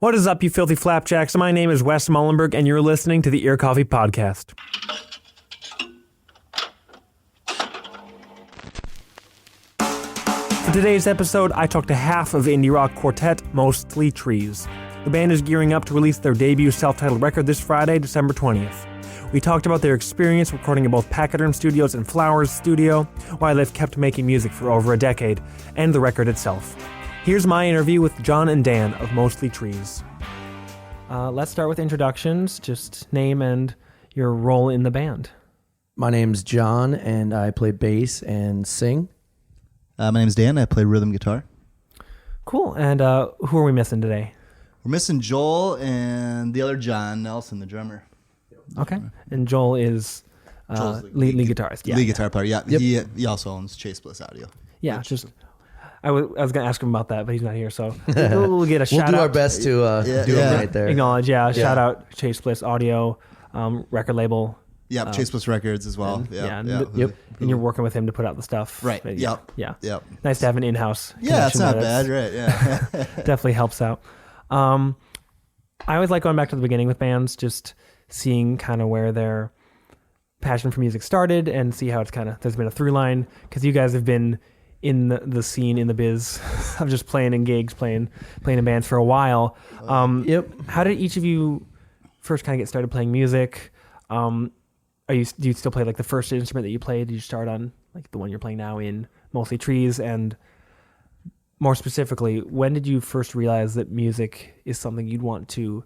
What is up, you filthy flapjacks? My name is Wes Mullenberg, and you're listening to the Ear Coffee Podcast. For today's episode, I talked to half of indie rock quartet Mostly Trees. The band is gearing up to release their debut self-titled record this Friday, December 20th. We talked about their experience recording in both Pachyderm Studios and Flowers Studio, why they've kept making music for over a decade, and the record itself. Here's my interview with John and Dan of Mostly Trees. Let's start with introductions. Just name and your role in the band. My name's John, and I play bass and sing. My name's Dan. I play rhythm guitar. Cool. And who are we missing today? We're missing Joel and the other John Nelson, the drummer. Okay. And Joel is lead guitarist. Yeah, lead guitar player. Yeah. Yep. He also owns Chase Bliss Audio. Yeah. I was going to ask him about that, but he's not here, so we'll get a shout out. We'll do our best to do it right there. Acknowledge, shout out Chase Bliss Audio, record label. Yeah, Chase Bliss Records as well. And you're working with him to put out the stuff. Right. Yep. Nice to have an in-house. Yeah, it's not bad, right? Yeah. Definitely helps out. I always like going back to the beginning with bands, just seeing kind of where their passion for music started and see how it's there's been a through line, because you guys have been in the scene, in the biz of just playing in gigs, playing in bands for a while. How did each of you first kind of get started playing music? Do you still play like the first instrument that you played? Did you start on like the one you're playing now in Mostly Trees? And more specifically, when did you first realize that music is something you'd want to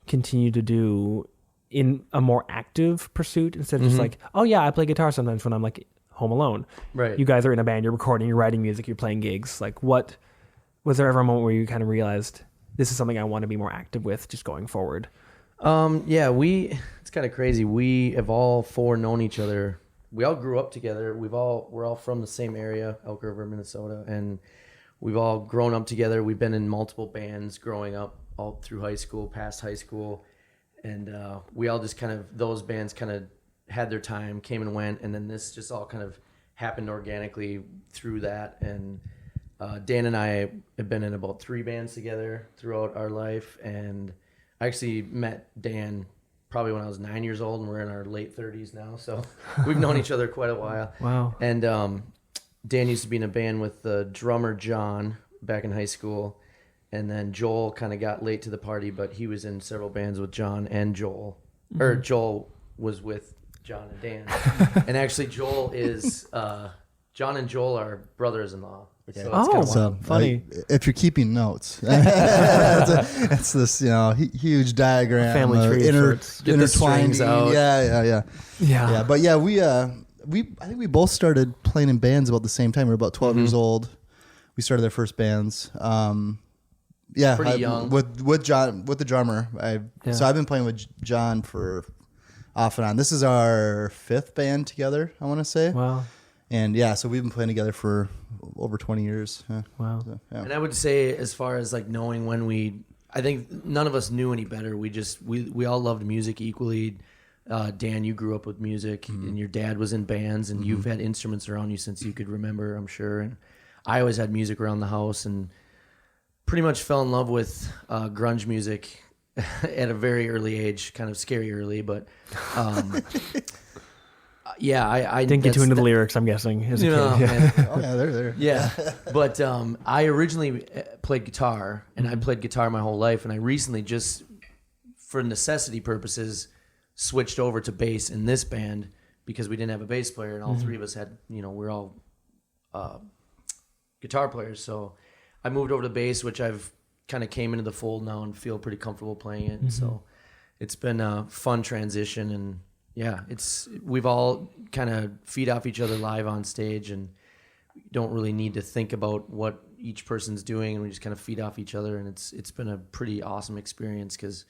continue to do in a more active pursuit instead of just like, oh yeah, I play guitar sometimes when I'm like home alone? Right. You guys are in a band, you're recording, you're writing music, you're playing gigs. Like, what was there ever a moment where you kind of realized this is something I want to be more active with just going forward? It's kind of crazy. We have all four known each other. We all grew up together. We're all from the same area, Elk River, Minnesota, and we've all grown up together. We've been in multiple bands growing up all through high school, past high school, and we all just those bands had their time, came and went, and then this just all kind of happened organically through that. And Dan and I have been in about 3 bands together throughout our life, and I actually met Dan probably when I was 9 years old, and we're in our late 30s now, so we've known each other quite a while. Wow. And Dan used to be in a band with the drummer John back in high school, and then Joel kind of got late to the party, but he was in several bands with John and Joel. Or Joel was with John and Dan. And actually Joel is John and Joel are brothers-in-law. So it's funny. If you're keeping notes, it's this huge diagram, family tree, get the strings out. Yeah. But yeah, I think we both started playing in bands about the same time. We were about 12 years old. We started our first bands. Pretty young with John, with the drummer. So I've been playing with John for off and on. This is our 5th band together, I want to say. Wow. And so we've been playing together for over 20 years. Wow. So, And I would say, as far as like knowing I think none of us knew any better. We all loved music equally. Dan, you grew up with music, and your dad was in bands, and you've had instruments around you since you could remember, I'm sure. And I always had music around the house, and pretty much fell in love with grunge music at a very early age, kind of scary early, but I didn't get too into the lyrics, I'm guessing, as a kid. Oh yeah, they're there. Yeah, but I originally played guitar, and I played guitar my whole life, and I recently just, for necessity purposes, switched over to bass in this band because we didn't have a bass player, and all 3 of us had, we're all guitar players, so I moved over to bass, which I've kind of came into the fold now and feel pretty comfortable playing it. So it's been a fun transition, and we've all kind of feed off each other live on stage, and don't really need to think about what each person's doing, and we just kind of feed off each other, and it's been a pretty awesome experience because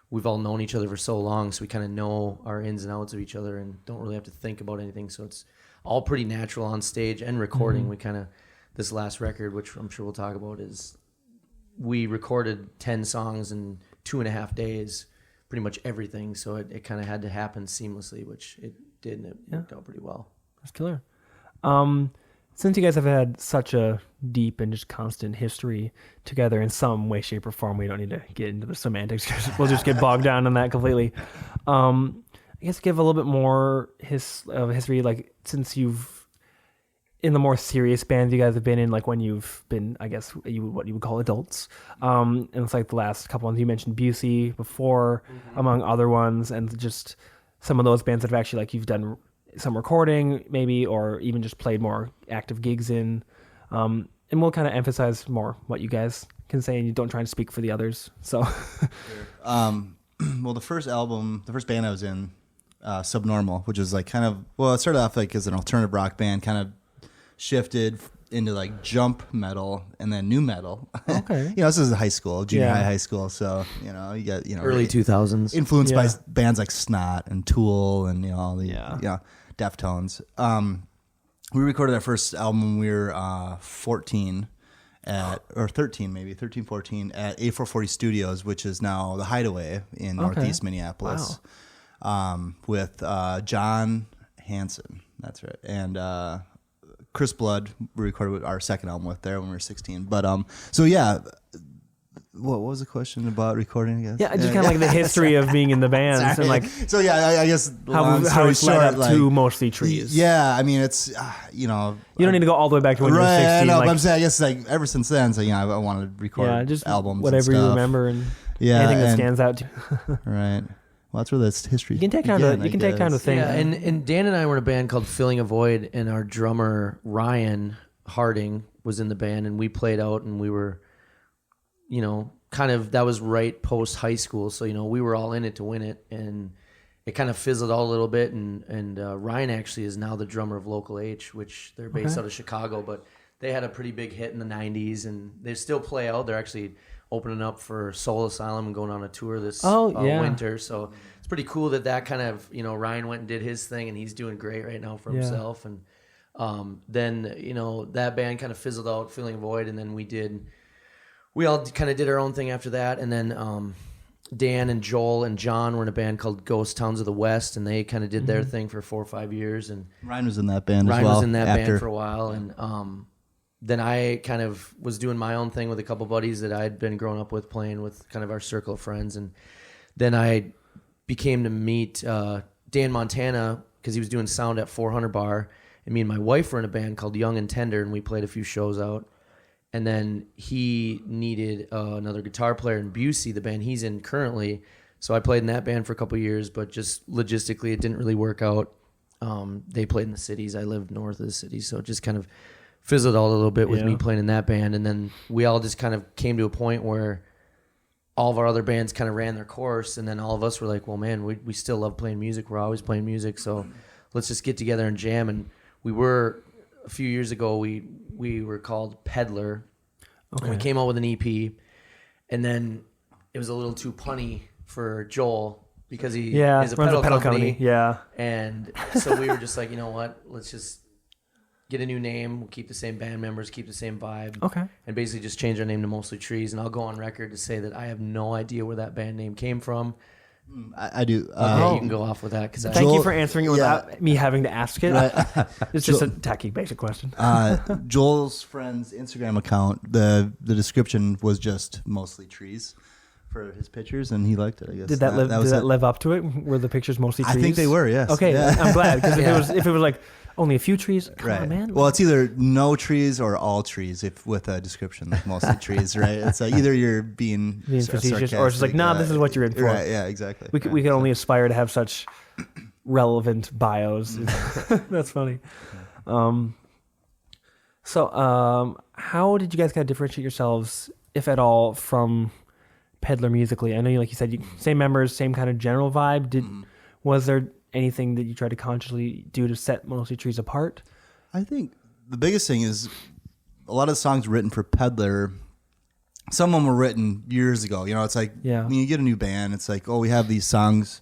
we've all known each other for so long, so we kind of know our ins and outs of each other and don't really have to think about anything. So it's all pretty natural on stage and recording. We kind of, this last record, which I'm sure we'll talk about, is we recorded 10 songs in 2.5 days, pretty much everything. So it kind of had to happen seamlessly, which it did, and it worked out pretty well. That's killer. since you guys have had such a deep and just constant history together in some way, shape, or form, we don't need to get into the semantics. We'll just get bogged down in that completely. I guess give a little bit more history, like since you've in the more serious bands you guys have been in, like when you've been, I guess, what you would call adults. And it's like the last couple ones you mentioned, Busey before, among other ones, and just some of those bands that have actually, like, you've done some recording maybe, or even just played more active gigs in. And we'll kind of emphasize more what you guys can say, and you don't try and speak for the others. So, well, the first band I was in, Subnormal, which is like kind of, well, it started off like as an alternative rock band, kind of shifted into like jump metal and then new metal. Okay. This is high school, junior high school. So, you got, early 2000s. Influenced by bands like Snot and Tool and, all the, Deftones. We recorded our first album when we were 14 or 13, 14 at A440 Studios, which is now the Hideaway in Northeast Minneapolis. Wow. With John Hansen. That's right. And, Chris Blood, we recorded our second album with there when we were 16. But so yeah, what was the question about recording? I guess. Yeah, just kind of like the history of being in the bands and like. So yeah, I guess how it's led up to Mostly Trees. Yeah, I mean it's you don't need to go all the way back to when you were 16. I know, like, but I'm saying I guess like ever since then, so I wanted to record just albums, whatever and stuff. you remember, and anything that stands out to you. Right. Well, that's where that's history. You can take time to think. Yeah, and Dan and I were in a band called Filling a Void, and our drummer Ryan Harding was in the band, and we played out, and we were, kind of, that was right post high school, so we were all in it to win it, and it kind of fizzled out a little bit, and Ryan actually is now the drummer of Local H, which they're based out of Chicago, but they had a pretty big hit in the 90s, and they still play out. They're actually opening up for Soul Asylum and going on a tour this winter. So it's pretty cool that kind of, Ryan went and did his thing, and he's doing great right now for himself. And then, that band kind of fizzled out, Filling a Void, and then we all kind of did our own thing after that. And then Dan and Joel and John were in a band called Ghost Towns of the West, and they kind of did their thing for 4 or 5 years. And Ryan was in that band Ryan as well. was in that band for a while, and then I kind of was doing my own thing with a couple buddies that I'd been growing up with, playing with kind of our circle of friends. And then I became to meet Dan Montana because he was doing sound at 400 Bar. And me and my wife were in a band called Young and Tender, and we played a few shows out. And then he needed another guitar player in Busey, the band he's in currently. So I played in that band for a couple of years, but just logistically it didn't really work out. They played in the cities. I lived north of the city, so it just kind of fizzled out a little bit with me playing in that band. And then we all just kind of came to a point where all of our other bands kind of ran their course, and then all of us were like, well, man, we still love playing music. We're always playing music, so let's just get together and jam. And we were, a few years ago, we were called Peddler. Okay. And we came out with an EP, and then it was a little too punny for Joel because he is a pedal company. Yeah. And so we were just like, you know what, let's just get a new name. We'll keep the same band members, keep the same vibe. Okay. And basically just change our name to Mostly Trees. And I'll go on record to say that I have no idea where that band name came from. I do. Okay, you can go off with that. Thank you for answering it without me having to ask it. Right. It's just a tacky basic question. Joel's friend's Instagram account, the description was just Mostly Trees for his pictures, and he liked it, I guess. Did that live up to it? Were the pictures mostly trees? I think they were, yes. Okay, yeah. I'm glad, because if it was like only a few trees, come on, man. Well, it's either no trees or all trees, if with a description like mostly trees, right? It's like either you're being facetious, or it's just like, nah, this is what you're in for. Right? Yeah, exactly. We can only aspire to have such relevant bios. That's funny. So, how did you guys kind of differentiate yourselves, if at all, from Peddler musically? I know, like you said, same members, same kind of general vibe. Was there anything that you tried to consciously do to set Mostly Trees apart? I think the biggest thing is a lot of the songs written for Peddler, some of them were written years ago. It's like when you get a new band, it's like, oh, we have these songs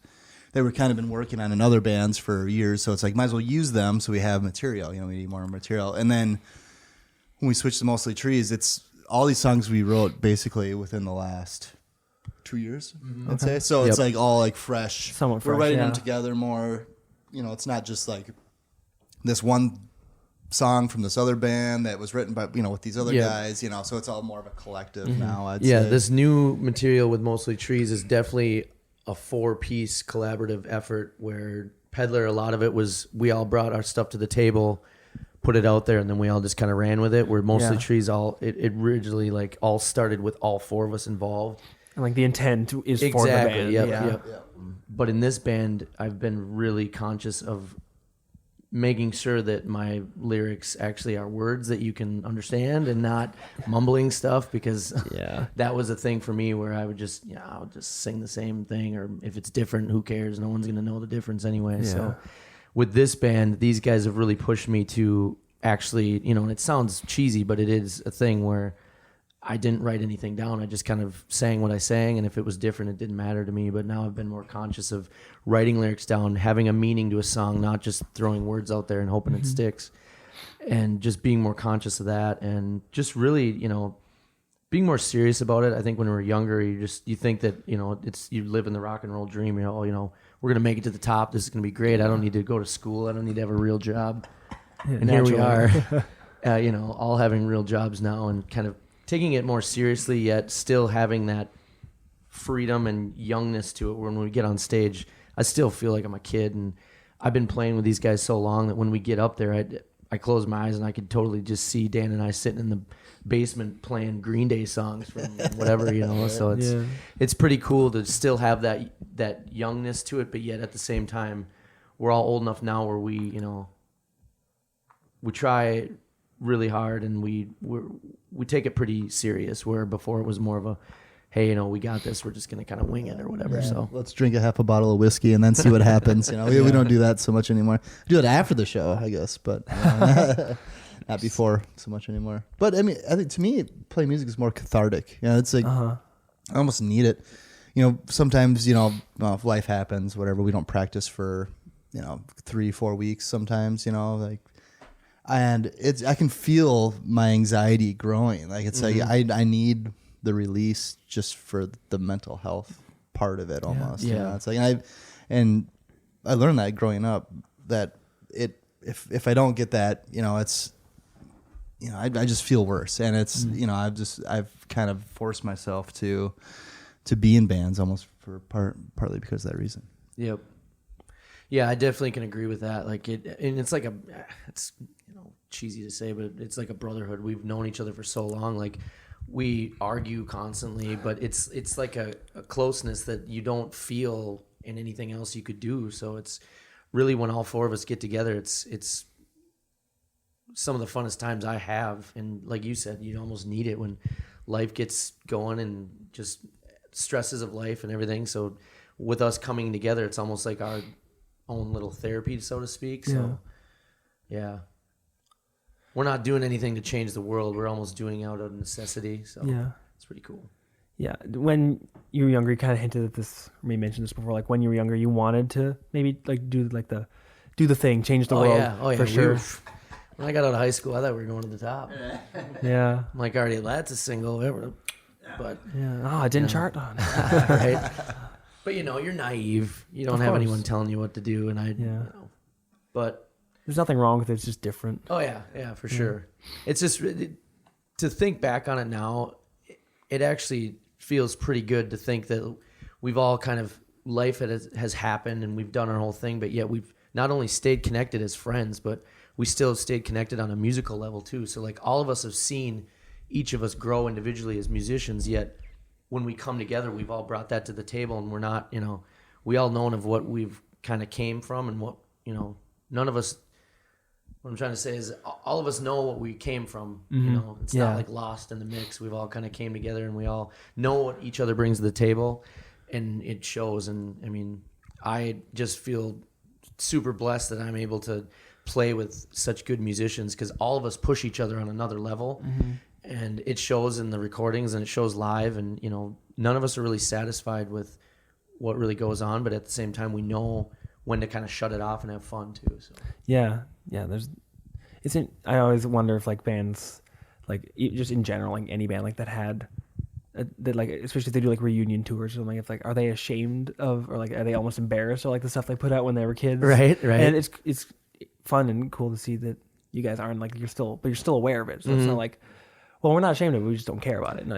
that we've kind of been working on in other bands for years, so it's like, might as well use them so we have material. We need more material. And then when we switched to Mostly Trees, it's all these songs we wrote basically within the last 2 years, I'd say. So it's like all like fresh. Somewhat fresh. We're writing them together more. It's not just like this one song from this other band that was written by, with these other Yeah. guys, so it's all more of a collective now. I'd Yeah, say. this new material with Mostly Trees is definitely a 4-piece collaborative effort where Peddler, a lot of it was we all brought our stuff to the table, put it out there, and then we all just kind of ran with it. Where Mostly Yeah. Trees, it originally like all started with all 4 of us involved. And like the intent is for the band. Yep, yeah. yep. But in this band, I've been really conscious of making sure that my lyrics actually are words that you can understand and not mumbling stuff, because Yeah. that was a thing for me where I would just, I'll just sing the same thing, or if it's different, who cares? No one's going to know the difference anyway. Yeah. So with this band, these guys have really pushed me to actually, and it sounds cheesy, but it is a thing where I didn't write anything down. I just kind of sang what I sang, and if it was different, it didn't matter to me. But now I've been more conscious of writing lyrics down, having a meaning to a song, not just throwing words out there and hoping it sticks, and just being more conscious of that, and just really, being more serious about it. I think when we were younger, you think that, you live in the rock and roll dream. We're gonna make it to the top. This is gonna be great. I don't need to go to school. I don't need to have a real job. And here we are, all having real jobs now, and kind of taking it more seriously, yet still having that freedom and youngness to it. When we get on stage, I still feel like I'm a kid, and I've been playing with these guys so long that when we get up there, I close my eyes and I could totally just see Dan and I sitting in the basement playing Green Day songs from whatever, So it's pretty cool to still have that youngness to it, but yet at the same time, we're all old enough now where we try really hard, and we take it pretty serious, where before it was more of a, hey, we got this, we're just gonna kind of wing it or whatever. So Let's drink a half a bottle of whiskey and then see what happens. We don't do that so much anymore. We do it after the show, I guess, but not before so much anymore. But I mean, I think to me, playing music is more cathartic. It's like I almost need it. Sometimes if life happens, whatever, we don't practice for 3-4 weeks sometimes. And I can feel my anxiety growing. Like it's like I need the release just for the mental health part of it almost. Yeah. It's like, and I learned that growing up, that if I don't get that, it's, I just feel worse. And it's, I've kind of forced myself to be in bands almost for partly because of that reason. Yep. Yeah, I definitely can agree with that. Like it's like it's cheesy to say, but it's like a brotherhood. We've known each other for so long. Like we argue constantly, but it's like a closeness that you don't feel in anything else you could do. So it's really, when all 4 of us get together, it's some of the funnest times I have. And like you said, you almost need it when life gets going and just stresses of life and everything. So with us coming together, it's almost like our own little therapy, so to speak. So yeah. We're not doing anything to change the world. We're almost doing out of necessity. So it's pretty cool. Yeah. When you were younger, you kind of hinted at this, or maybe mentioned this before, like when you were younger, you wanted to maybe like do the thing, change the world. For sure. When I got out of high school, I thought we were going to the top. Yeah. I'm like, already, that's a single. But yeah. Oh, it didn't chart on. Right. But you're naive. You don't have anyone telling you what to do, and but there's nothing wrong with it. It's just different. Oh yeah, for sure. It's just to think back on it now, it actually feels pretty good to think that we've all kind of, life has happened and we've done our whole thing, but yet we've not only stayed connected as friends, but we still stayed connected on a musical level too. So like all of us have seen each of us grow individually as musicians, yet when we come together, we've all brought that to the table, and we're not, we all known of what we've kind of came from, and what, none of us, what I'm trying to say is all of us know what we came from. It's not like lost in the mix. We've all kind of came together, and we all know what each other brings to the table, and it shows. And I mean, I just feel super blessed that I'm able to play with such good musicians, because all of us push each other on another level. And it shows in the recordings, and it shows live, and none of us are really satisfied with what really goes on, but at the same time we know when to kind of shut it off and have fun too. So I always wonder if like bands, like just in general, like any band like that had that, like especially if they do like reunion tours or something, if like, are they ashamed of, or like are they almost embarrassed of like the stuff they put out when they were kids? Right. And it's fun and cool to see that you guys aren't like you're still aware of it. So it's not like, well, we're not ashamed of it. We just don't care about it. No,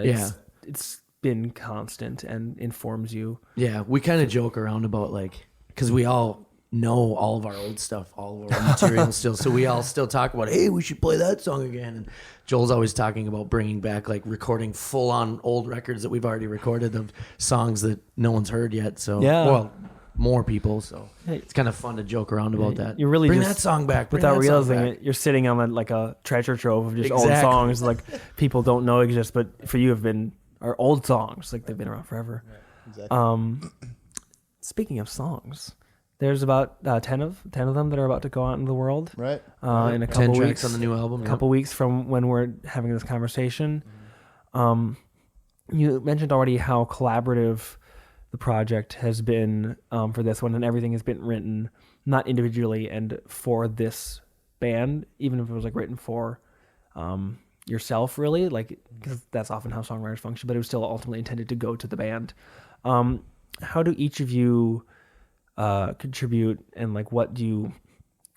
it's been constant and informs you. Yeah, we kind of joke around about like, because we all know all of our old stuff, all of our material still. So we all still talk about, hey, we should play that song again. And Joel's always talking about bringing back, like recording full on old records that we've already recorded of songs that no one's heard yet. So, well, more people. So it's kind of fun to joke around about that. You really bring just, that song back without realizing it. You're sitting on like a treasure trove of just old songs like people don't know exist, but for you are old songs, like they've been around forever. Right. Exactly. Speaking of songs, there's about 10 of them that are about to go out in the world. Right. In a couple 10 weeks tracks on the new album. A couple weeks from when we're having this conversation. You mentioned already how collaborative the project has been for this one, and everything has been written not individually and for this band, even if it was like written for yourself, really, like, because that's often how songwriters function, but it was still ultimately intended to go to the band. How do each of you contribute, and like what do you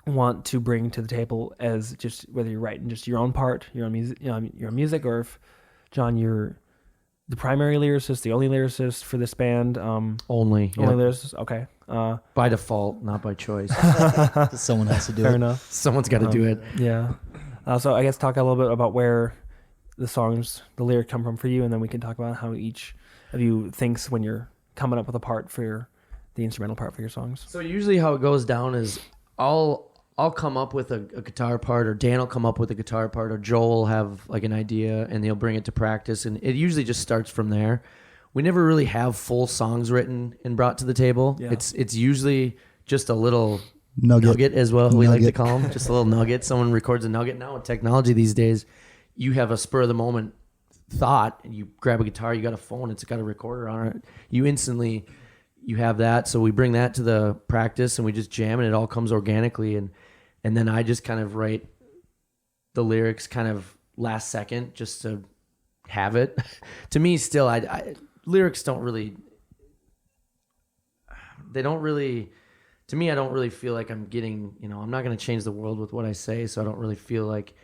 want to bring to the table as just whether you're writing just your own part, your own music, or if John, you're the primary lyricist, the only lyricist for this band? Only lyricist. Okay. By default, not by choice. Someone has to do it. Fair enough. Someone's got to do it. Yeah. So I guess talk a little bit about where the lyric come from for you, and then we can talk about how each of you thinks when you're coming up with a part for the instrumental part for your songs. So usually how it goes down is I'll come up with a guitar part, or Dan will come up with a guitar part, or Joel will have like an idea and they'll bring it to practice, and it usually just starts from there. We never really have full songs written and brought to the table. Yeah. It's usually just a little nugget as well, we like to call them. Just a little nugget. Someone records a nugget. Now with technology these days, you have a spur of the moment thought, and you grab a guitar, you got a phone, it's got a recorder on it. You have that. So we bring that to the practice and we just jam, and it all comes organically. And then I just kind of write the lyrics kind of last second just to have it. To me, still, lyrics don't really, to me, I don't really feel like I'm getting, I'm not going to change the world with what I say. So I don't really feel like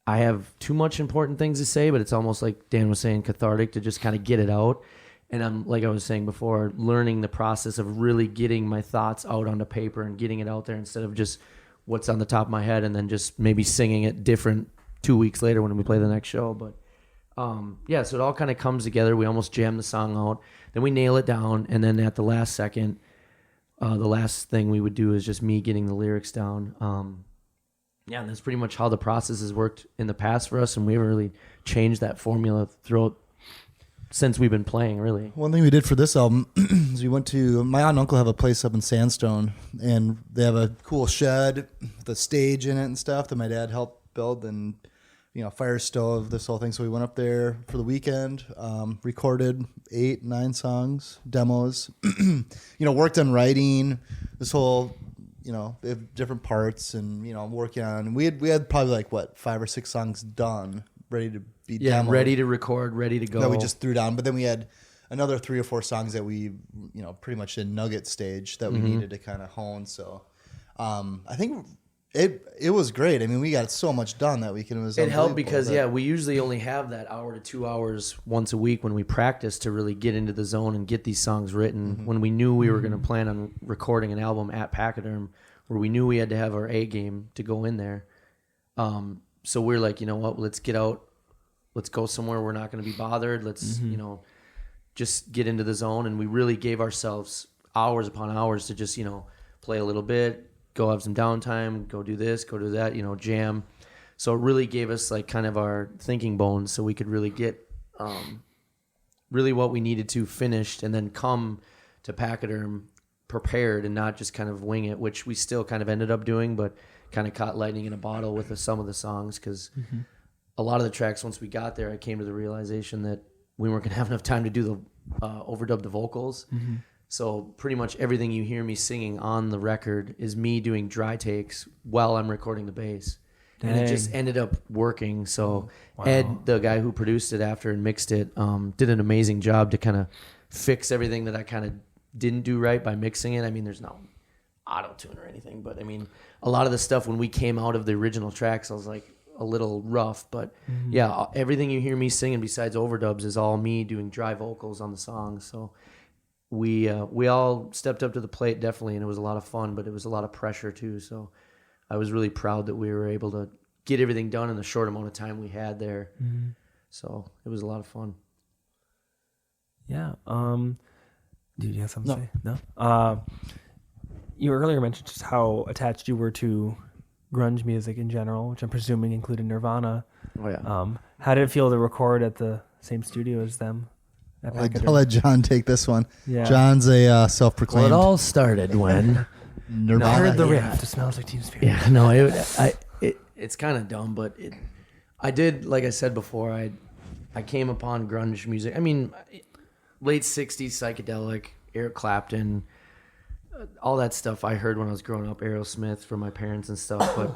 I have too much important things to say, but it's almost like Dan was saying, cathartic, to just kind of get it out. And I'm, like I was saying before, learning the process of really getting my thoughts out onto paper and getting it out there instead of just what's on the top of my head and then just maybe singing it different 2 weeks later when we play the next show. But so it all kind of comes together. We almost jam the song out. Then we nail it down. And then at the last second, the last thing we would do is just me getting the lyrics down. And that's pretty much how the process has worked in the past for us. And we haven't really changed that formula throughout since we've been playing, really. One thing we did for this album is we went to, my aunt and uncle have a place up in Sandstone, and they have a cool shed with a stage in it and stuff that my dad helped build, and fire stove, this whole thing. So we went up there for the weekend, recorded 8-9 songs, demos, worked on writing this whole, they have different parts, and working on. We had probably like 5 or 6 songs done, ready to be demoed, ready to record, ready to go. That we just threw down. But then we had another 3 or 4 songs that we, pretty much did nugget stage that we needed to kind of hone. So I think it was great. I mean, we got so much done that weekend. It helped because we usually only have that hour to 2 hours once a week when we practice to really get into the zone and get these songs written. Mm-hmm. When we knew we were going to plan on recording an album at Pachyderm, where we knew we had to have our A game to go in there. So we're like, you know what, let's get out. Let's go somewhere we're not going to be bothered. Let's, just get into the zone. And we really gave ourselves hours upon hours to just, play a little bit, go have some downtime, go do this, go do that, jam. So it really gave us like kind of our thinking bones so we could really get really what we needed to finished and then come to Pachyderm prepared and not just kind of wing it, which we still kind of ended up doing, but kind of caught lightning in a bottle with some of the songs because a lot of the tracks, once we got there, I came to the realization that we weren't going to have enough time to do the overdub the vocals. Mm-hmm. So pretty much everything you hear me singing on the record is me doing dry takes while I'm recording the bass. Dang. And it just ended up working. So Ed, the guy who produced it after and mixed it, did an amazing job to kind of fix everything that I kind of didn't do right by mixing it. I mean, there's no auto-tune or anything, but I mean, a lot of the stuff when we came out of the original tracks, I was like a little rough, but yeah, everything you hear me singing besides overdubs is all me doing dry vocals on the songs. So we all stepped up to the plate, definitely, and it was a lot of fun, but it was a lot of pressure too. So I was really proud that we were able to get everything done in the short amount of time we had there. So it was a lot of fun. Yeah. Do you have something to say? No. You earlier mentioned just how attached you were to grunge music in general, which I'm presuming included Nirvana. Oh yeah. How did it feel to record at the same studio as them? I'll let John take this one. Yeah. John's a self-proclaimed. Well, it all started when Nirvana. I heard the Yeah. riff. It smells like Teen Spirit. Yeah, no, it's kind of dumb, but I did, like I said before, I came upon grunge music. I mean, late 60s psychedelic, Eric Clapton, all that stuff I heard when I was growing up, Aerosmith from my parents and stuff, but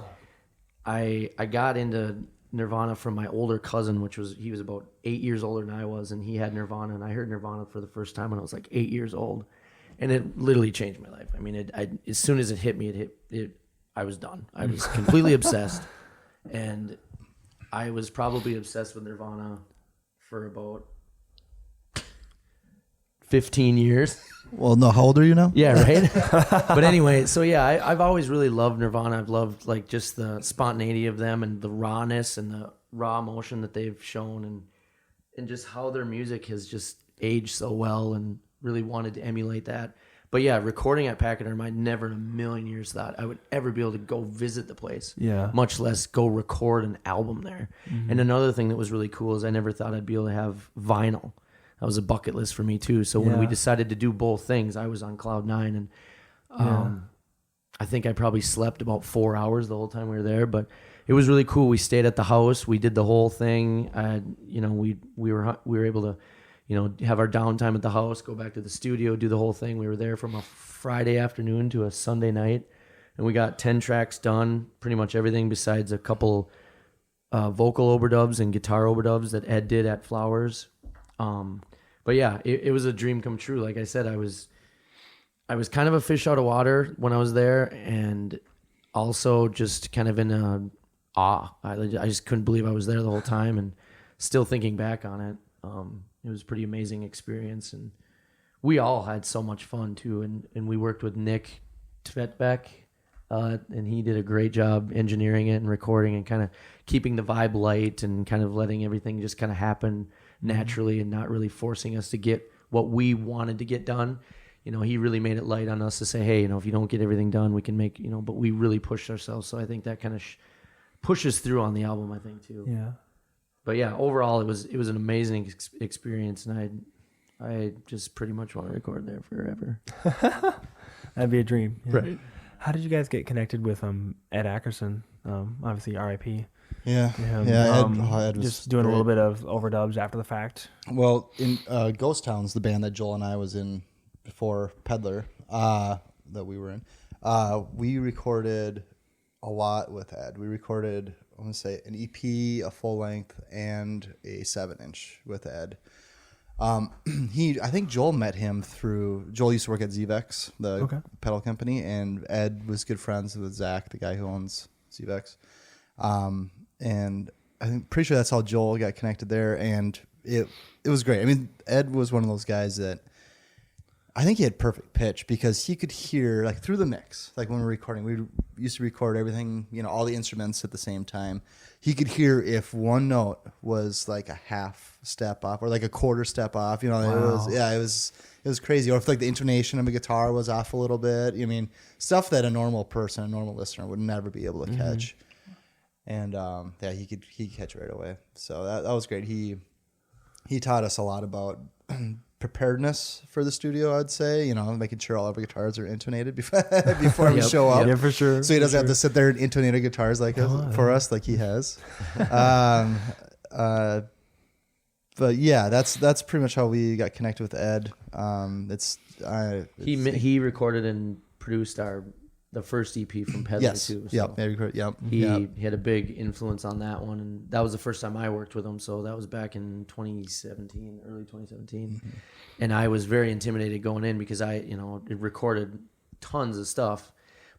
I got into Nirvana from my older cousin, he was about 8 years older than I was, and he had Nirvana, and I heard Nirvana for the first time when I was like 8 years old, and it literally changed my life. I mean, as soon as it hit me, I was done. I was completely obsessed, and I was probably obsessed with Nirvana for about 15 years. Well, no, how old are you now? Yeah, right. But anyway, so yeah, I've always really loved Nirvana. I've loved like just the spontaneity of them and the rawness and the raw emotion that they've shown, and just how their music has just aged so well, and really wanted to emulate that. But yeah, recording at Pachyderm, I never in a million years thought I would ever be able to go visit the place. Yeah. Much less go record an album there. And another thing that was really cool is I never thought I'd be able to have vinyl. That was a bucket list for me too. So when we decided to do both things, I was on cloud nine, and I think I probably slept about 4 hours the whole time we were there, but it was really cool. We stayed at the house. We did the whole thing. We were able to, have our downtime at the house, go back to the studio, do the whole thing. We were there from a Friday afternoon to a Sunday night, and we got 10 tracks done, pretty much everything besides a couple vocal overdubs and guitar overdubs that Ed did at Flowers. But yeah, it was a dream come true. Like I said, I was kind of a fish out of water when I was there, and also just kind of in awe. I just couldn't believe I was there the whole time, and still thinking back on it, it was a pretty amazing experience, and we all had so much fun too. And we worked with Nick Tvetbeck, and he did a great job engineering it and recording and kind of keeping the vibe light and kind of letting everything just kind of happen naturally and not really forcing us to get what we wanted to get done. He really made it light on us to say, hey, if you don't get everything done, we can make, but we really pushed ourselves. So I think that kind of pushes through on the album, I think, too. Yeah. But yeah, overall, it was an amazing experience, and I just pretty much want to record there forever. That'd be a dream. Yeah. Right. How did you guys get connected with Ed Ackerson? Obviously, R.I.P. Yeah. Ed was just doing a little bit of overdubs after the fact. Well, in Ghost Towns, the band that Joel and I was in before Peddler, that we were in, we recorded a lot with Ed. We recorded, I want to say, an EP, a full length, and a 7-inch with Ed. I think Joel met him through. Joel used to work at Zvex, the pedal company, and Ed was good friends with Zach, the guy who owns Zvex. And I'm pretty sure that's how Joel got connected there, and it was great. I mean, Ed was one of those guys that I think he had perfect pitch because he could hear like through the mix. Like when we were recording, we used to record everything, all the instruments at the same time. He could hear if one note was like a half step off or like a quarter step off. Wow. It was crazy. Or if like the intonation of a guitar was off a little bit. I mean, stuff that a normal listener would never be able to catch. And he could catch it right away. So that was great. He taught us a lot about preparedness for the studio, I'd say, making sure all of our guitars are intonated before we show up. Yeah, for sure. So he doesn't have to sit there and intonate our guitars for us like he has. But yeah, that's pretty much how we got connected with Ed. He recorded and produced the first EP from Peddler too. So he had a big influence on that one, and that was the first time I worked with him. So that was back in 2017, early 2017, and I was very intimidated going in because I recorded tons of stuff,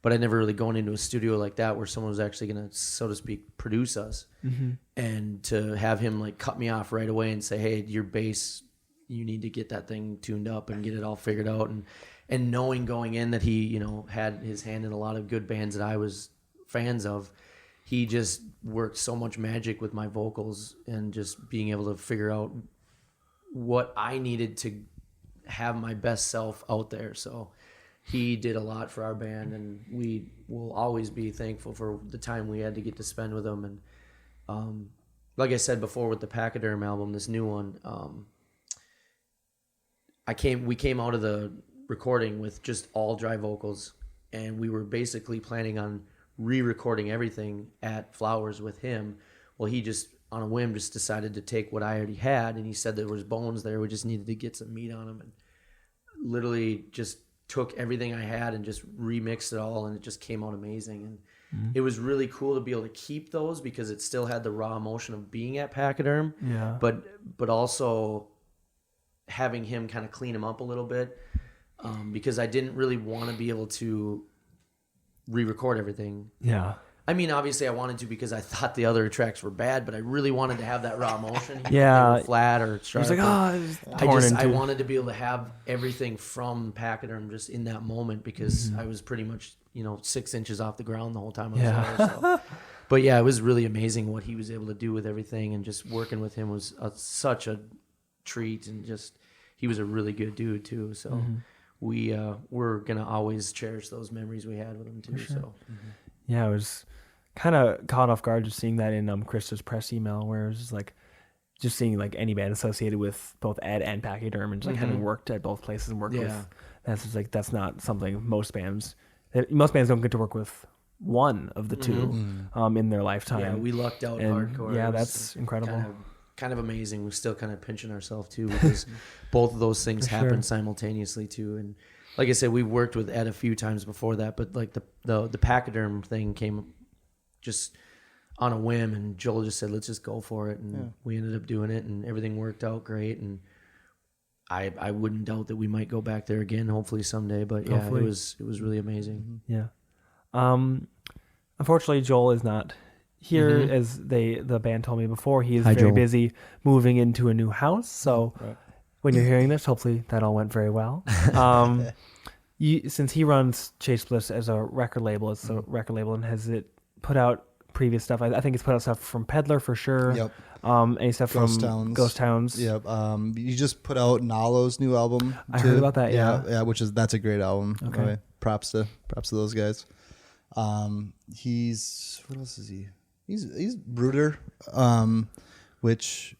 but I'd never really gone into a studio like that where someone was actually going to, so to speak, produce us. And to have him like cut me off right away and say, hey, your bass, you need to get that thing tuned up and get it all figured out. And knowing going in that he, you know, had his hand in a lot of good bands that I was fans of, he just worked so much magic with my vocals and just being able to figure out what I needed to have my best self out there. So he did a lot for our band, and we will always be thankful for the time we had to get to spend with him. And like I said before with the Pachyderm album, this new one, we came out of the recording with just all dry vocals, and we were basically planning on re-recording everything at Flowers with him. Well, he just on a whim just decided to take what I already had, and he said there was bones there, we just needed to get some meat on them, and literally just took everything I had and just remixed it all, and it just came out amazing. And it was really cool to be able to keep those because it still had the raw emotion of being at Pachyderm, but also having him kind of clean them up a little bit, because I didn't really want to be able to re-record everything. Yeah. I mean, obviously I wanted to because I thought the other tracks were bad, but I really wanted to have that raw emotion. Yeah. They were flat or sharp. It's like, I wanted to be able to have everything from Pachyderm just in that moment because I was pretty much, 6 inches off the ground the whole time I was there. So. But yeah, it was really amazing what he was able to do with everything, and just working with him was such a treat, and just, he was a really good dude too. So we're going to always cherish those memories we had with him too. Sure. So yeah, I was kind of caught off guard just seeing that in Krista's press email, where it was just like, just seeing like any band associated with both Ed and Pachyderm, and just like having worked at both places and worked with, that's just like, that's not something most bands don't get to work with one of the two in their lifetime. Yeah, we lucked out and hardcore. Yeah, that's incredible. Kind of amazing. We're still kind of pinching ourselves too, because both of those things happen simultaneously too. And like I said, we worked with Ed a few times before that, but like the Pachyderm thing came just on a whim, and Joel just said, let's just go for it. And we ended up doing it, and everything worked out great. And I wouldn't doubt that we might go back there again, hopefully someday. But yeah, it was really amazing. Yeah. Unfortunately, Joel is not here, as the band told me before. He is very busy moving into a new house. So when you're hearing this, hopefully that all went very well. Since he runs Chase Bliss as a record label, and has it put out previous stuff. I think it's put out stuff from Peddler for sure. Yep. Any stuff from Ghost Towns. Yep. You just put out Nalo's new album. I heard about that. Yeah. That's a great album. Okay. Props to those guys. He's, what else is he? He's Bruder, which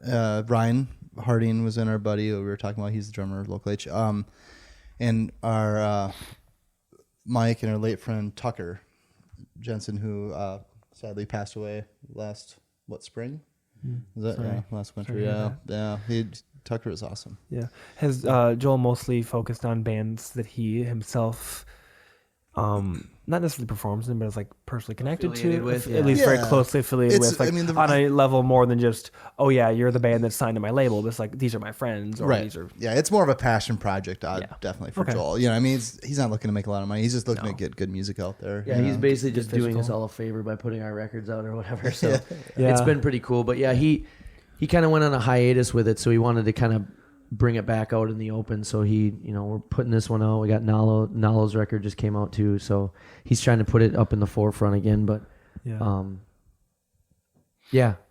Ryan Harding was in our buddy we were talking about. He's the drummer of Local H. And our Mike and our late friend Tucker Jensen, who sadly passed away last spring? Was that last winter? Tucker was awesome. Yeah. Has Joel mostly focused on bands that he himself not necessarily performs in, but is like personally connected to, at least very closely affiliated with, like on a level more than just, oh yeah, you're the band that's signed to my label, but it's like, these are my friends, or these are... Yeah, it's more of a passion project, definitely, for Joel. I mean, he's not looking to make a lot of money. He's just looking to get good music out there. Yeah, he's basically just doing us all a favor by putting our records out or whatever. So it's been pretty cool. But yeah, he kind of went on a hiatus with it, so he wanted to kind of bring it back out in the open. So we're putting this one out. We got Nalo's record just came out too, so he's trying to put it up in the forefront again. But I don't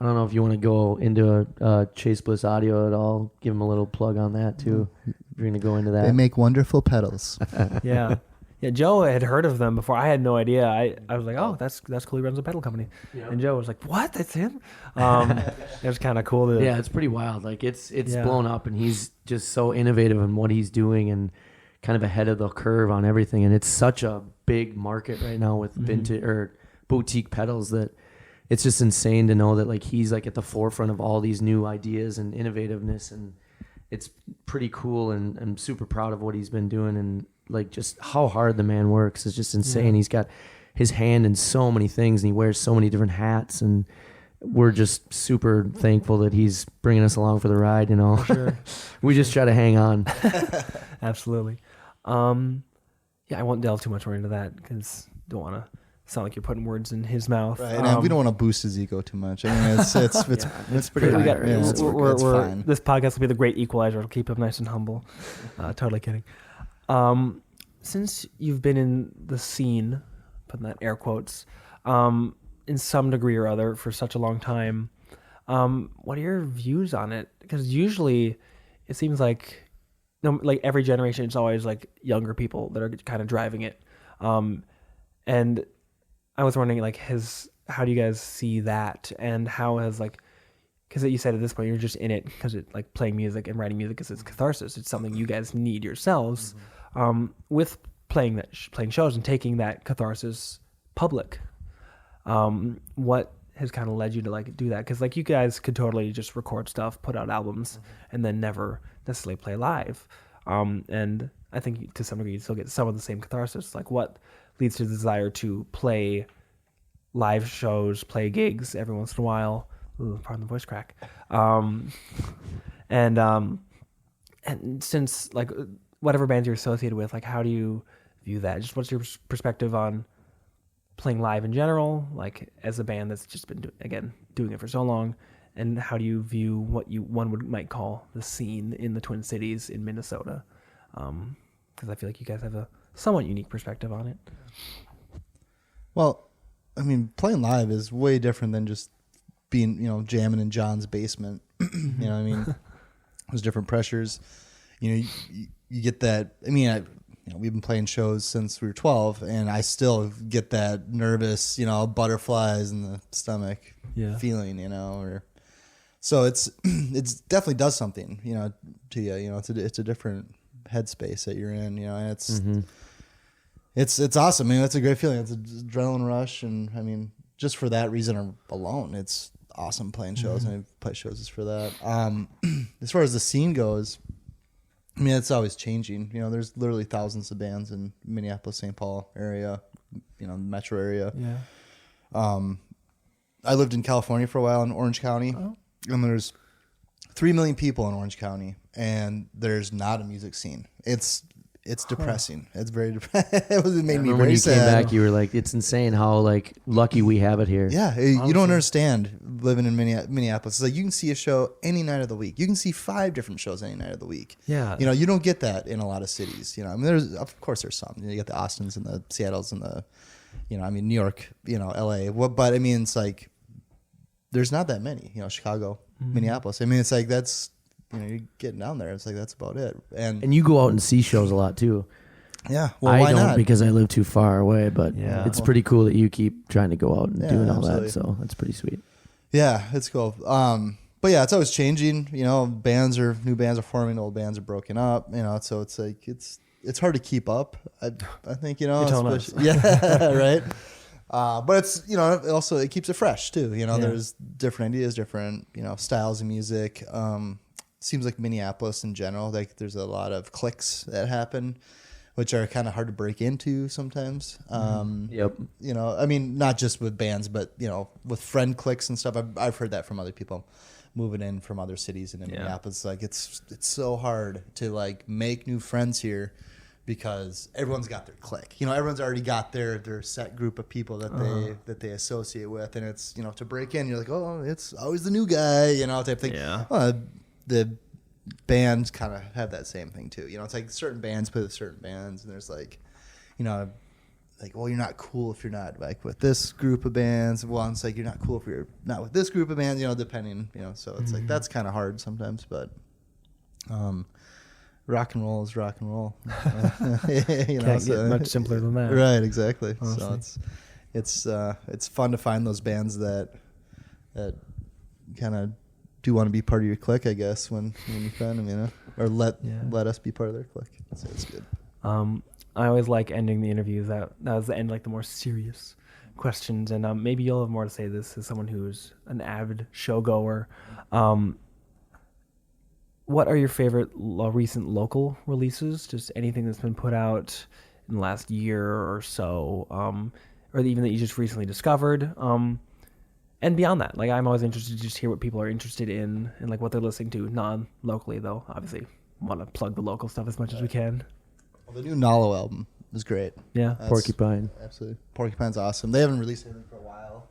know if you want to go into a Chase Bliss Audio at all. Give him a little plug on that too. If you're going to go into that. They make wonderful pedals. Yeah, Joe had heard of them before. I had no idea. I was like, oh, that's cool. He runs a pedal company. Yeah. And Joe was like, what? That's him? It was kind of cool. It's pretty wild. Like it's blown up, and he's just so innovative in what he's doing, and kind of ahead of the curve on everything. And it's such a big market right now with vintage or boutique pedals that it's just insane to know that like he's like at the forefront of all these new ideas and innovativeness, and it's pretty cool. And I'm super proud of what he's been doing, and like just how hard the man works is just insane. He's got his hand in so many things, and he wears so many different hats, and we're just super thankful that he's bringing us along for the ride. For sure. We just try to hang on. Absolutely. yeah, I won't delve too much more into that because don't want to sound like you're putting words in his mouth. Right, and we don't want to boost his ego too much. I mean, it's pretty. We got, it's fine. This podcast will be the great equalizer. It'll keep him nice and humble. Totally kidding. Since you've been in the scene, putting that air quotes, in some degree or other for such a long time, what are your views on it? Because usually it seems like, like every generation, it's always like younger people that are kind of driving it. And I was wondering, like, how do you guys see that, and how has, like, because you said at this point you're just in it because it, like, playing music and writing music is it's catharsis. It's something you guys need yourselves. With playing shows and taking that catharsis public. What has kind of led you to, like, do that? Because, like, you guys could totally just record stuff, put out albums, and then never necessarily play live. And I think to some degree you still get some of the same catharsis. Like, what leads to the desire to play live shows, play gigs every once in a while? Ooh, pardon the voice crack. And since, like, whatever bands you're associated with, like, how do you view that? Just what's your perspective on playing live in general, like, as a band that's just been doing it for so long, and how do you view what one might call the scene in the Twin Cities in Minnesota? Because I feel like you guys have a somewhat unique perspective on it. Well, I mean, playing live is way different than just being, jamming in John's basement. You know what I mean? There's different pressures. You get that. I mean, we've been playing shows since we were 12, and I still get that nervous, butterflies in the stomach feeling, so it's definitely does something, to you. It's a different headspace that you're in, and it's awesome. I mean, it's a great feeling. It's an adrenaline rush, and I mean, just for that reason alone, it's awesome playing shows, and I play shows just for that. As far as the scene goes, I mean, it's always changing. There's literally thousands of bands in Minneapolis, St. Paul area, metro area. Yeah. I lived in California for a while in Orange County, and there's 3 million people in Orange County, and there's not a music scene. It's depressing. It's very depressing. It made me very when you sad. came back, you were like, it's insane how, like, lucky we have it here. Yeah, you don't understand living in Minneapolis. It's like you can see a show any night of the week. You can see 5 different shows any night of the week. Yeah. You don't get that in a lot of cities. I mean, of course there's some. You get the Austins and the Seattles and the, New York, LA. But I mean, it's like there's not that many. Chicago, Minneapolis. I mean, it's like that's. You're getting down there. It's like that's about it. And you go out and see shows a lot too. Yeah, well, I why don't not? Because I live too far away. But it's pretty cool that you keep trying to go out and doing all absolutely. that. So that's pretty sweet. Yeah, it's cool. But yeah, it's always changing. New bands are forming, old bands are broken up. So it's like it's hard to keep up. I think yeah, right. But it's also it keeps it fresh too. There's different ideas, different styles of music. Seems like Minneapolis in general, like there's a lot of cliques that happen, which are kind of hard to break into sometimes. Yep. I mean, not just with bands, but with friend cliques and stuff. I've heard that from other people moving in from other cities into Minneapolis. Like it's so hard to, like, make new friends here because everyone's got their clique. Everyone's already got their set group of people that they associate with, and it's to break in, you're like, oh, it's always the new guy, type thing. Yeah. The bands kind of have that same thing too. It's like certain bands play with certain bands, and there's like, like, well, you're not cool if you're not like with this group of bands. Well, it's like you're not cool if you're not with this group of bands. Depending. So it's like that's kind of hard sometimes, but rock and roll is rock and roll. Can't get much simpler than that. Right, exactly. Honestly. So it's fun to find those bands that kind of do want to be part of your clique, I guess, when you find them, or let us be part of their clique. So it's good. I always like ending the interviews. That was the end, like the more serious questions, and maybe you'll have more to say this as someone who's an avid showgoer. What are your favorite recent local releases? Just anything that's been put out in the last year or so, or even that you just recently discovered. And beyond that, like, I'm always interested to just hear what people are interested in and, like, what they're listening to non-locally, though. Obviously, want to plug the local stuff as much as we can. Well, the new Nalo album was great. Yeah. That's- Porcupine. Absolutely. Porcupine's awesome. They haven't released anything for a while.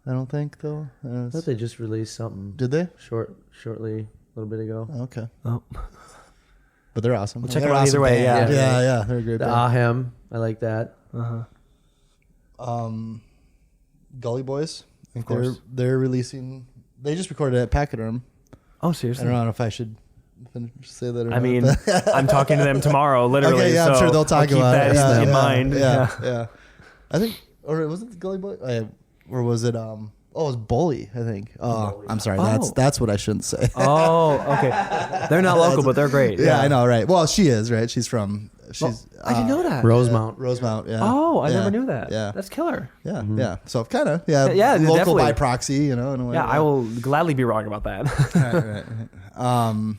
I don't think, though. I thought they just released something Did they? shortly, a little bit ago. Okay. Oh. But they're awesome. We'll check They're them out either awesome way, band. yeah. Yeah, they're a great The band. Ahem, I like that. Gully Boys. I think course. they're releasing. They just recorded it at Pachyderm. Oh, I seriously? don't know if I should say that or I not. mean, but- I'm talking to them tomorrow, literally. okay, yeah, I'm so sure they'll talk I'll keep about that it. Yeah, in yeah, mind. Yeah. I think, or was it the Gully Boys? Or was it? Oh, it was Bully. I think. Oh, I'm sorry. Oh. That's what I shouldn't say. Oh, okay. They're not local, but they're great. Yeah, I know, right? Well, she is, right? She's from. She's. I didn't know that. Rosemount. Rosemount. Yeah. Oh, I Yeah, never knew that. Yeah. That's killer. Yeah, yeah. So kind of, yeah, Yeah, local definitely. by proxy, in a way. Yeah, I will gladly be wrong about that. right.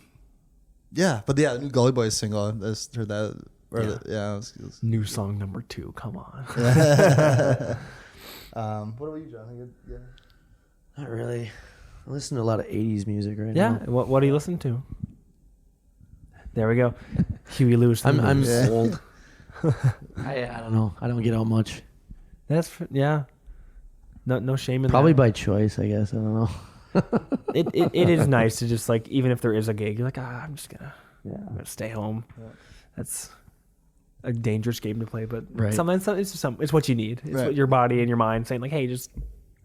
Yeah, but yeah, the new Gully Boys single, I just heard that. Or Yeah. it was New song number 2. Come on. what about you, John? Yeah. Not really. I listen to a lot of 80s music right Yeah. now. What do you listen to? There we go. Huey Lewis. I'm Yeah. old. I don't know. I don't get out much. Yeah. No shame in Probably that. by choice, I guess. I don't know. It is nice to just like, even if there is a gig, you're like, I'm gonna stay home. Yeah. That's a dangerous game to play, but Right. sometimes it's what you need. It's Right. what your body and your mind saying like, hey, just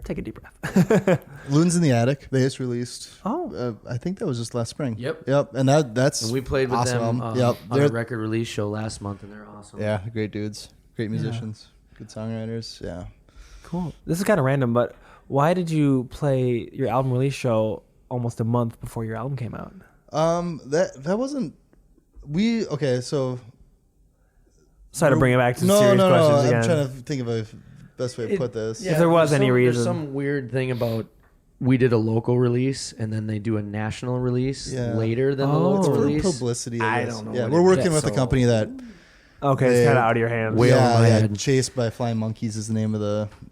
take a deep breath. Loons in the Attic, they just released. Oh. I think that was just last spring. Yep. And that's And we played with awesome. them Yep. on They're- a record release show last month, and they're awesome. Yeah, great dudes, great musicians, good songwriters. Yeah. Cool. This is kind of random, but why did you play your album release show almost a month before your album came out? That wasn't. So. Sorry to bring it back to No, serious no, no. questions I'm again. trying to think of a best way to put this. If there was any reason. There's some weird thing about we did a local release and then they do a national release Yeah. later than the Oh. It's local for release. publicity. I guess. don't know Yeah, what we're it working is. with a So- company that. Okay, it's They- kind of out of your hands. Way over my head. Chased by Flying Monkeys is the name of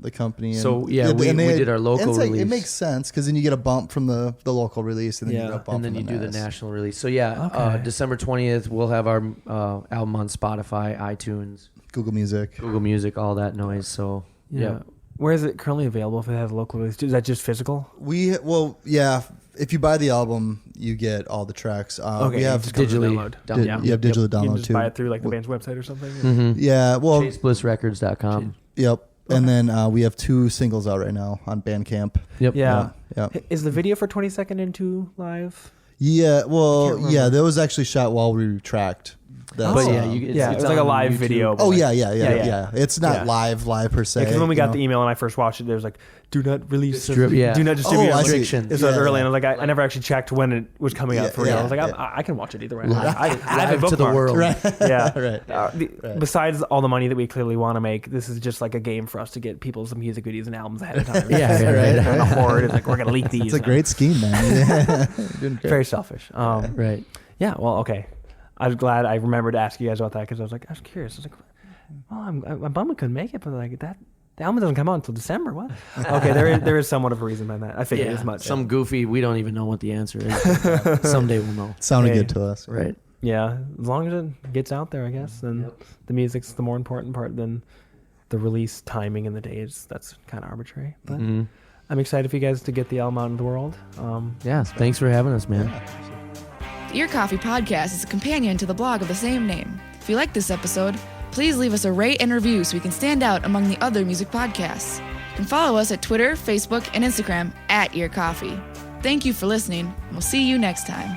the company. And So, yeah, we did our local and it's like, release. It makes sense because then you get a bump from the local release, and then Yeah. you get a bump And then from you do the NAS. national release. So yeah, Okay. December 20th, we'll have our album on Spotify, iTunes, Google Music. Google Music, all that noise. So yeah. Where is it currently available if it has a local release? Is that just physical? If you buy the album, you get all the tracks. Okay, we have just comes with digitally download. download. you have digital You can download just too. buy it through like the band's website or something. Yeah, well, ChaseBlissRecords.com. yep. And then we have 2 singles out right now on Bandcamp. Yep. Yeah. Yeah. Is the video for 22nd into live? Yeah, well, remember. yeah, that was actually shot while we tracked. That But song. yeah, It was like a on live YouTube. video. Oh yeah. Yeah. It's not Yeah. live per se. Because when we you got know? the email and I first watched it, there was like, do not release, Yeah. do not distribute. Oh, I see. restrictions. It was Yeah, early, yeah. and I never actually checked when it was coming out Yeah, for real. yeah, I was like, yeah. I can watch it either way. Live- I have it live to the bookmarked. world. Right. Yeah. Right. Besides all the money that we clearly want to make, this is just like a game for us to get people some music videos and albums ahead of time. Yeah, right. And the horde is like, we're gonna leak these. It's a great scheme, man. Yeah. Doing great. Very selfish. Right. Yeah. Well, okay. I was glad I remembered to ask you guys about that because I was curious. I was like, well, I'm bummed we couldn't make it, but like that. The album doesn't come out until December. What? Okay, there is somewhat of a reason behind that. I figured as much. Some goofy, we don't even know what the answer is. Someday we'll know. Sounded Hey. good to us. Right. Yeah, as long as it gets out there, I guess, then the music's the more important part than the release timing and the days. That's kind of arbitrary. But I'm excited for you guys to get the album out into the world. Yeah. Thanks for having us, man. The Ear Coffee Podcast is a companion to the blog of the same name. If you like this episode, please leave us a rate and review so we can stand out among the other music podcasts. You can follow us at Twitter, Facebook, and Instagram @EarCoffee. Thank you for listening, and we'll see you next time.